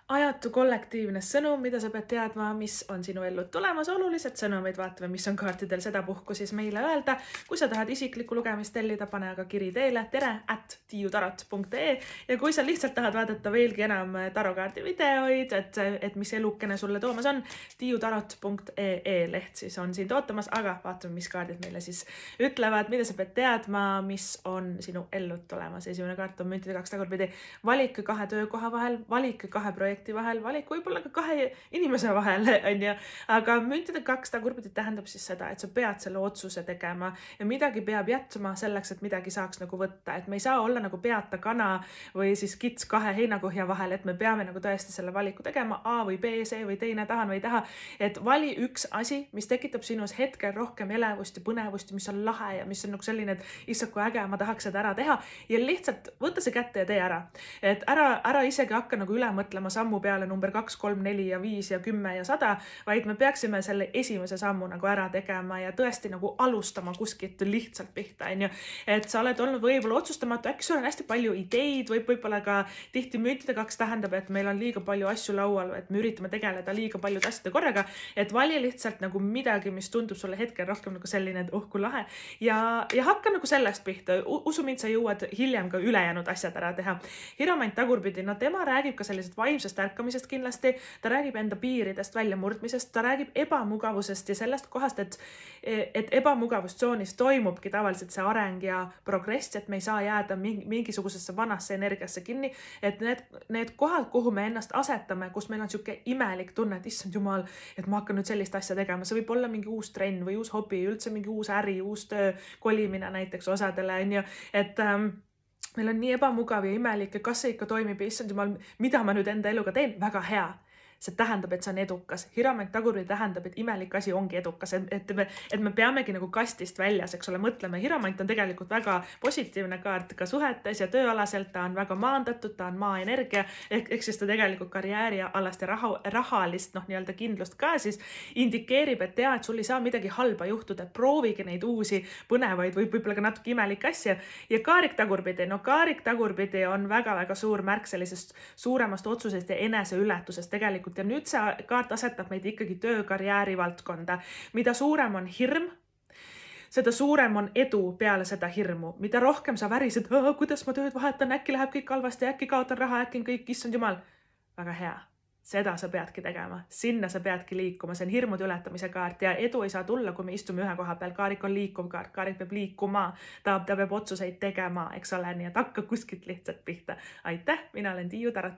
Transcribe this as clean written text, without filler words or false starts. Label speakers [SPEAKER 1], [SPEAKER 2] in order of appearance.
[SPEAKER 1] Ajatu kollektiivne sõnum, mida sa pead teadma, mis on sinu ellu tulemas, olulised sõnumid, vaatame, mis on kaartidel sedapuhku siis meile öelda. Kui sa tahad isiklikku lugemist tellida, pane aga kiri teele tere@tiiutarot.ee ja kui sa lihtsalt tahad vaadata veelgi enam tarokaardi videoid, et mis elukene sulle toomas on, tiiutarot.ee leht siis on siin tootamas, aga vaatame, mis kaardid meile siis ütlevad, mida sa pead teadma, mis on sinu ellu tulemas. Esimene kaart on müntide 2 tagurpidi, valik 2 töökoha vahel, valik 2 projekti vahel, valik võib-olla ka 2 inimese vahel, on ju. Aga müntide 2 tagurpidi tähendab siis seda, et sa pead selle otsuse tegema ja midagi peab jätma selleks, et midagi saaks nagu võtta. Et me ei saa olla nagu peata kana või siis kits 2 heinakuhja vahel, et me peame nagu tõesti selle valiku tegema A või B, C või teine, tahan või ei taha. Et vali üks asi, mis tekitab sinus hetkel rohkem elevust ja põnevust, mis on lahe ja mis on nagu selline, et issand, kui äge, ma tahaks seda ära teha ja lihtsalt võtta see kätte ja tee ära. Et ära isegi hakka nagu üle mõtlema sammu peale number 2, 3, 4 ja 5 ja 10 ja 100, vaid me peaksime selle esimese sammu nagu ära tegema ja tõesti nagu alustama kuskilt lihtsalt pihta, on ju. Et sa oled olnud võib-olla otsustamatu, äkki sul on hästi palju ideid, võib-olla ka tihti müntide 2 tähendab, et meil on liiga palju asju laual, et me üritame tegeleda liiga paljude asjade korraga, et vali lihtsalt nagu midagi, mis tundub sulle hetkel rohkem nagu selline, et kui lahe ja hakka nagu sellest pihta. Usu mind, sa jõuad hiljem ka ülejäänud asjad ära teha. Hiromant tagurpidi, no tema räägib ka sellisest vaimsest ärkamisest kindlasti, ta räägib enda piiridest väljamurdmisest, ta räägib ebamugavusest ja sellest kohast, et ebamugavustsoonis toimubki tavaliselt see areng ja progress, et me ei saa jääda mingisugusesse vanasse energiasse kinni, et need kohad, kuhu me ennast asetame, kus meil on siuke imelik tunne, et issand jumal, et ma hakkan nüüd sellist asja tegema, see võib olla mingi uus trenn või uus hobi, üldse mingi uus äri, uus töö, kolimine näiteks osadele, on ju, et meil on nii ebamugav ja imelik ja kas see ikka toimib ja issand jumal, mida ma nüüd enda eluga teen, väga hea. See tähendab, et see on edukas. Hiromant tagurpidi tähendab, et imelik asi ongi edukas, et me peamegi nagu kastist väljas, eks ole, mõtleme. Hiromant on tegelikult väga positiivne kaart ka suhetes ja tööalaselt, ta on väga maandatud, ta on maaenergia, ehk siis ta tegelikult karjäärialast ja rahalist nii-öelda kindlust ka siis indikeerib, et tea, et sul ei saa midagi halba juhtuda, proovigi neid uusi põnevaid või võib-olla ka natuke imelik asja. Ja kaarik tagurpidi on väga-väga suur märk sellisest suuremast otsusest ja eneseületusest tegelikult. Ja nüüd see kaart asetab meid ikkagi töökarjääri valdkonda. Mida suurem on hirm, seda suurem on edu peale seda hirmu. Mida rohkem sa värised, kuidas ma tööd vahetan, äkki läheb kõik halvasti, äkki kaotan raha, äkki on kõik, issand jumal. Väga hea. Seda sa peadki tegema. Sinna sa peadki liikuma. See on hirmude ületamise kaart ja edu ei saa tulla, kui me istume ühe koha peal. Kaarik on liikuv kaart. Kaarik peab liikuma. Ta peab otsuseid tegema, eks ole, nii et hakka kuskilt lihtsalt pihta. Aitäh, mina olen Tiiu Tarot.